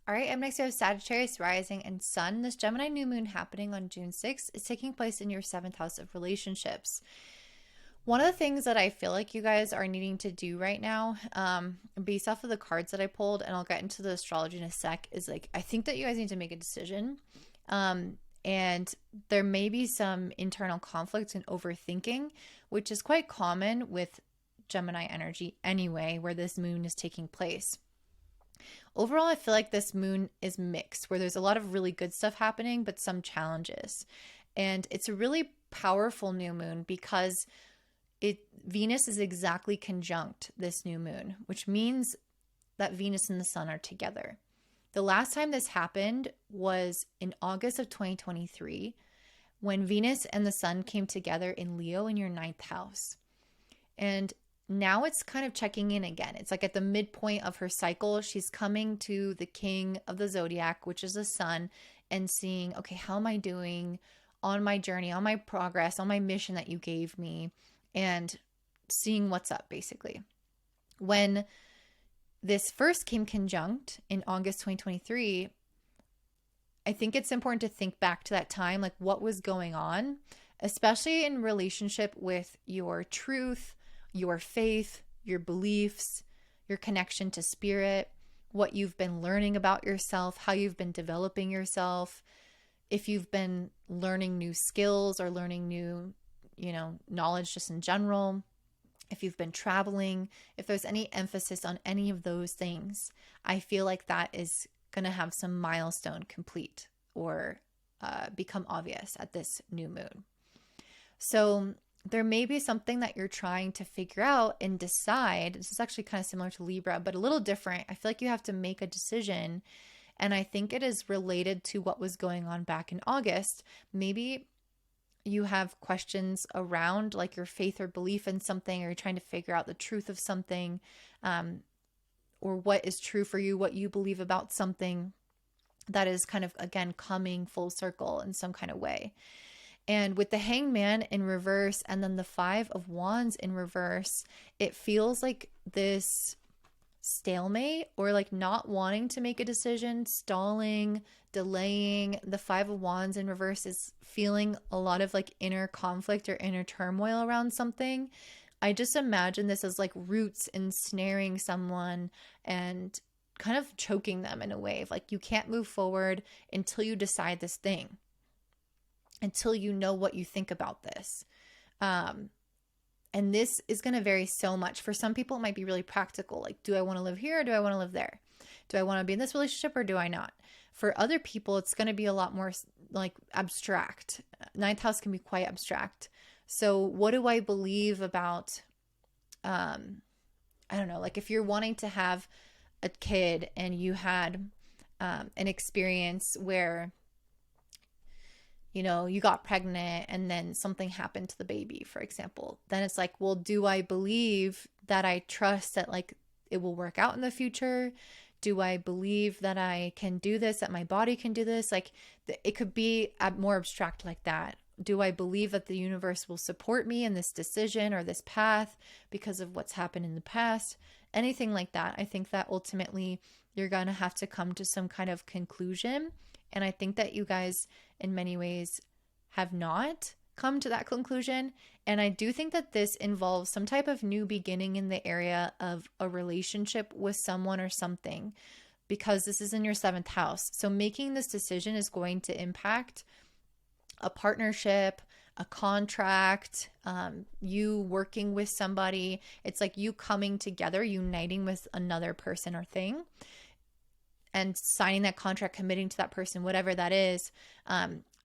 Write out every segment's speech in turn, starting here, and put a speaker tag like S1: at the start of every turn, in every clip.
S1: All right, up next we have Sagittarius rising and sun. This Gemini new moon happening on June 6th is taking place in your seventh house of relationships. One of the things that I feel like you guys are needing to do right now, based off of the cards that I pulled, and I'll get into the astrology in a sec, is like, I think that you guys need to make a decision. And there may be some internal conflict and overthinking, which is quite common with Gemini energy anyway, where this moon is taking place. Overall, I feel like this moon is mixed, where there's a lot of really good stuff happening, but some challenges. And it's a really powerful new moon because Venus is exactly conjunct this new moon, which means that Venus and the sun are together. The last time this happened was in August of 2023 when Venus and the sun came together in Leo in your ninth house. And now it's kind of checking in again. It's like at the midpoint of her cycle, she's coming to the king of the zodiac, which is the sun, and seeing, okay, how am I doing on my journey, on my progress, on my mission that you gave me, and seeing what's up, basically. When this first came conjunct in August 2023, I think it's important to think back to that time, like what was going on, especially in relationship with your truth, your faith, your beliefs, your connection to spirit, what you've been learning about yourself, how you've been developing yourself, if you've been learning new skills or learning new, knowledge just in general, if you've been traveling, if there's any emphasis on any of those things, I feel like that is going to have some milestone complete or become obvious at this new moon. So there may be something that you're trying to figure out and decide. This is actually kind of similar to Libra, but a little different. I feel like you have to make a decision. And I think it is related to what was going on back in August. Maybe you have questions around like your faith or belief in something, or you're trying to figure out the truth of something, or what is true for you, what you believe about something that is kind of, again, coming full circle in some kind of way. And with the Hangman in reverse and then the Five of Wands in reverse, it feels like this stalemate or like not wanting to make a decision, stalling, delaying. The Five of Wands in reverse is feeling a lot of like inner conflict or inner turmoil around something. I just imagine this as like roots ensnaring someone and kind of choking them in a way of like, you can't move forward until you decide this thing, until you know what you think about this. And this is going to vary so much. For some people, it might be really practical. Like, do I want to live here or do I want to live there? Do I want to be in this relationship or do I not? For other people, it's going to be a lot more like abstract. Ninth house can be quite abstract. So what do I believe about, I don't know, like if you're wanting to have a kid and you had an experience where you got pregnant and then something happened to the baby, for example, then it's like, well, do I believe that I trust that like it will work out in the future? Do I believe that I can do this, that my body can do this? Like it could be more abstract like that. Do I believe that the universe will support me in this decision or this path because of what's happened in the past? Anything like that. I think that ultimately you're going to have to come to some kind of conclusion. And I think that you guys, in many ways, have not come to that conclusion. And I do think that this involves some type of new beginning in the area of a relationship with someone or something, because this is in your seventh house. So making this decision is going to impact a partnership, a contract, you working with somebody. It's like you coming together, uniting with another person or thing, and signing that contract, committing to that person, whatever that is.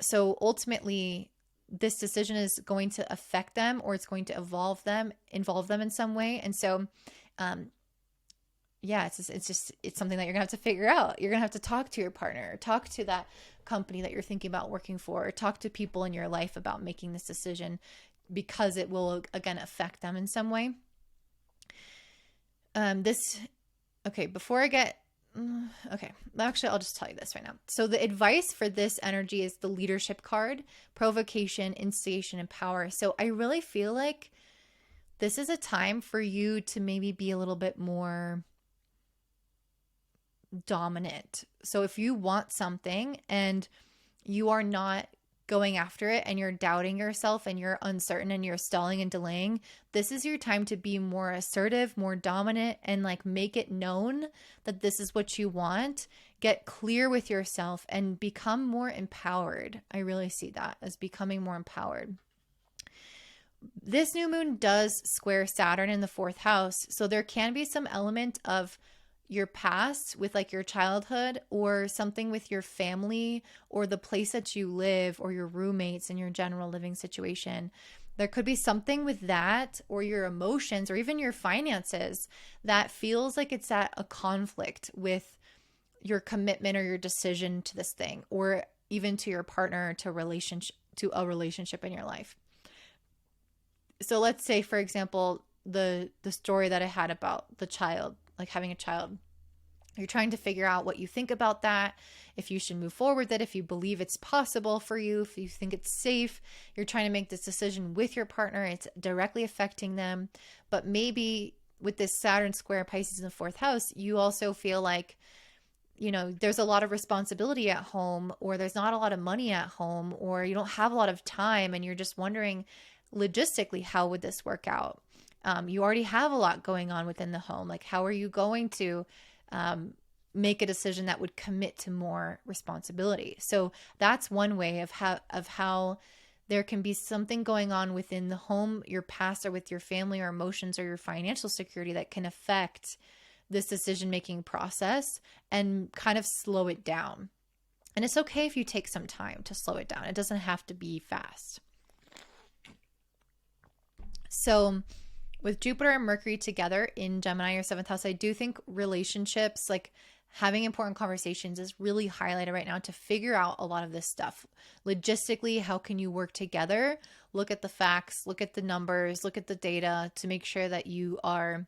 S1: So ultimately, this decision is going to affect them, or it's going to involve them in some way. And so, it's something that you're gonna have to figure out. You're gonna have to talk to your partner, talk to that company that you're thinking about working for, or talk to people in your life about making this decision, because it will again affect them in some way. Actually, I'll just tell you this right now. So the advice for this energy is the leadership card, provocation, instigation, and power. So I really feel like this is a time for you to maybe be a little bit more dominant. So if you want something and you are not going after it and you're doubting yourself and you're uncertain and you're stalling and delaying, this is your time to be more assertive, more dominant, and like make it known that this is what you want. Get clear with yourself and become more empowered. I really see that as becoming more empowered. This new moon does square Saturn in the fourth house. So there can be some element of your past with like your childhood or something with your family or the place that you live or your roommates and your general living situation. There could be something with that or your emotions or even your finances that feels like it's at a conflict with your commitment or your decision to this thing, or even to your partner, to a relationship in your life. So let's say, for example, the story that I had about the child, like having a child. You're trying to figure out what you think about that, if you should move forward with it, if you believe it's possible for you, if you think it's safe. You're trying to make this decision with your partner. It's directly affecting them. But maybe with this Saturn square Pisces in the fourth house, you also feel like, you know, there's a lot of responsibility at home, or there's not a lot of money at home, or you don't have a lot of time, and you're just wondering logistically, how would this work out? You already have a lot going on within the home. Like, how are you going to make a decision that would commit to more responsibility? So that's one way of how there can be something going on within the home, your past, or with your family or emotions or your financial security that can affect this decision-making process and kind of slow it down. And it's okay if you take some time to slow it down. It doesn't have to be fast. So with Jupiter and Mercury together in Gemini, your seventh house, I do think relationships, like having important conversations, is really highlighted right now to figure out a lot of this stuff. Logistically, how can you work together? Look at the facts, look at the numbers, look at the data to make sure that you are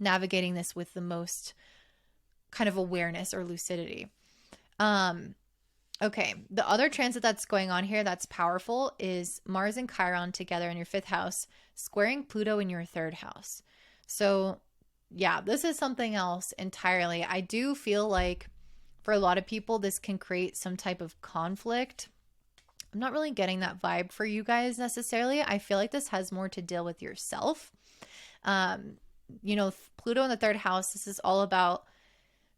S1: navigating this with the most kind of awareness or lucidity. Okay, the other transit that's going on here that's powerful is Mars and Chiron together in your fifth house, squaring Pluto in your third house. So yeah, this is something else entirely. I do feel like for a lot of people, this can create some type of conflict. I'm not really getting that vibe for you guys necessarily. I feel like this has more to deal with yourself. You know, Pluto in the third house, this is all about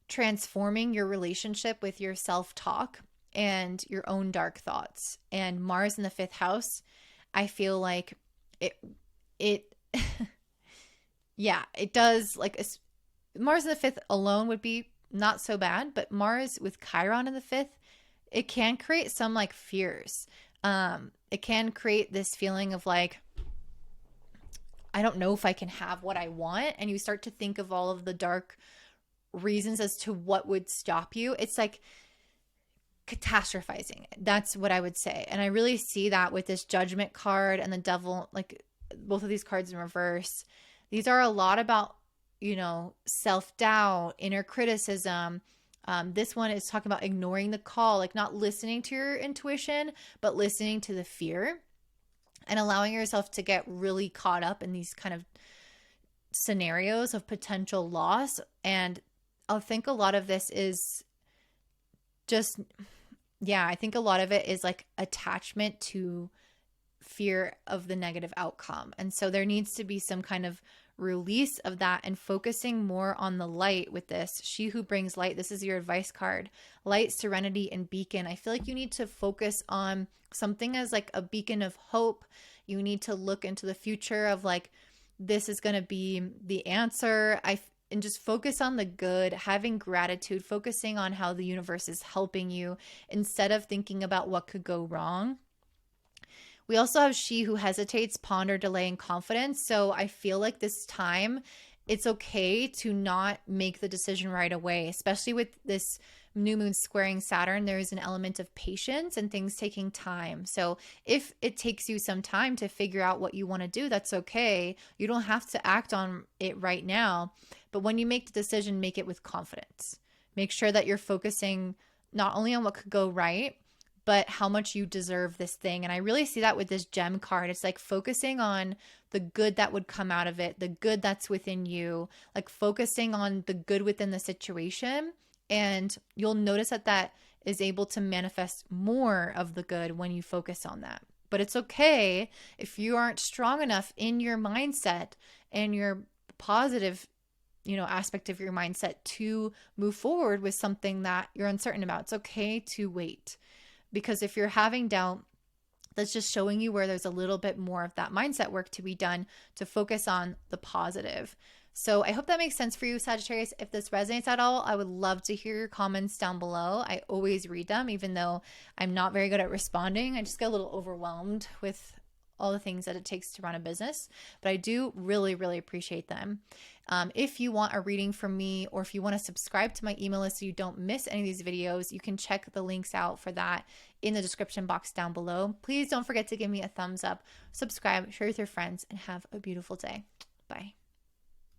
S1: transforming your relationship with your self-talk and your own dark thoughts. And Mars in the fifth house, I feel like it yeah, it does. Like Mars in the fifth alone would be not so bad, but Mars with Chiron in the fifth, it can create some like fears. It can create this feeling of like, I don't know if I can have what I want. And you start to think of all of the dark reasons as to what would stop you. It's like catastrophizing. That's what I would say. And I really see that with this Judgment card and the Devil, like both of these cards in reverse. These are a lot about, you know, self-doubt, inner criticism. This one is talking about ignoring the call, like not listening to your intuition, but listening to the fear and allowing yourself to get really caught up in these kind of scenarios of potential loss. And I think a lot of this is just, yeah, I think a lot of it is like attachment to fear of the negative outcome. And so there needs to be some kind of release of that and focusing more on the light with this. She who brings light, this is your advice card. Light, serenity, and beacon. I feel like you need to focus on something as like a beacon of hope. You need to look into the future of like, this is going to be the answer. And just focus on the good, having gratitude, focusing on how the universe is helping you instead of thinking about what could go wrong. We also have she who hesitates, ponder, delay, and confidence. So I feel like this time it's okay to not make the decision right away, especially with this new moon squaring Saturn. There is an element of patience and things taking time. So if it takes you some time to figure out what you want to do, that's okay. You don't have to act on it right now. But when you make the decision, make it with confidence. Make sure that you're focusing not only on what could go right, but how much you deserve this thing. And I really see that with this gem card. It's like focusing on the good that would come out of it, the good that's within you, like focusing on the good within the situation And you'll notice that that is able to manifest more of the good when you focus on that. But it's okay if you aren't strong enough in your mindset and your positive, aspect of your mindset to move forward with something that you're uncertain about. It's okay to wait, because if you're having doubt, that's just showing you where there's a little bit more of that mindset work to be done to focus on the positive. So I hope that makes sense for you, Sagittarius. If this resonates at all, I would love to hear your comments down below. I always read them, even though I'm not very good at responding. I just get a little overwhelmed with all the things that it takes to run a business, but I do really, really appreciate them. If you want a reading from me, or if you want to subscribe to my email list so you don't miss any of these videos, you can check the links out for that in the description box down below. Please don't forget to give me a thumbs up, subscribe, share with your friends, and have a beautiful day. Bye.